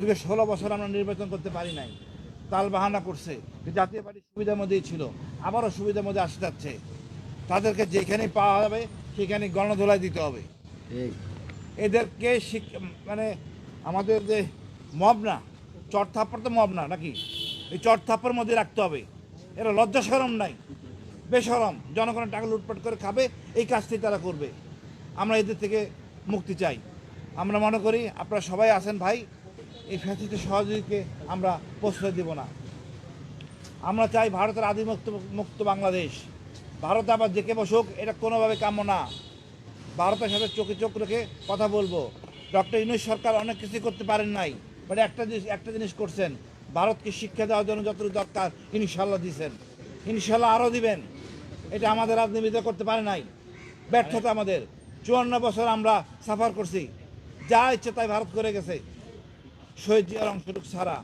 দীর্ঘ 16 বছর আমরা নির্বাচন করতে পারি নাই, তাল বাহানা করছে যে জাতীয় পার্টি সুবিধার মধ্যেই ছিল, আবারও সুবিধার মধ্যে আসতে যাচ্ছে। তাদেরকে যেখানে পাওয়া যাবে সেখানে গণধোলাই দিতে হবে। এদেরকে মানে আমাদের যে মব না, চট থাপ্পড় তো মব না নাকি, এই চট থাপ্পড়ের মধ্যে রাখতে হবে। এরা লজ্জা শরম নাই, বেশরম, জনগণের টাকা লুটপাট করে খাবে, এই কাজটি তারা করবে। আমরা এদের থেকে মুক্তি চাই। আমরা মনে করি আপনারা সবাই আছেন ভাই, এই ফ্যাসিস্টের সহযোগীকে আমরা প্রশ্রয় দেব না। আমরা চাই ভারতের আধিমুক্ত মুক্ত বাংলাদেশ। ভারত আবার জেকে বসুক, এটা কোনোভাবে কাম্য না। ভারতের সাথে চোখে চোখ রেখে কথা বলবো। ডক্টর ইউনূস সরকার অনেক কিছু করতে পারেন নাই, বাট একটা জিনিস করছেন, ভারতকে শিক্ষা দেওয়ার জন্য যতটুকু দরকার ইনশাল্লাহ দিয়েছেন, ইনশাল্লাহ আরও দিবেন। এটা আমাদের রাজনীতিতে করতে পারে নাই, ব্যর্থতা আমাদের। 54 বছর আমরা সাফার করছি, যা ইচ্ছে তাই ভারত করে গেছে, শহীদ জিয়ার অংশটুকু ছাড়া।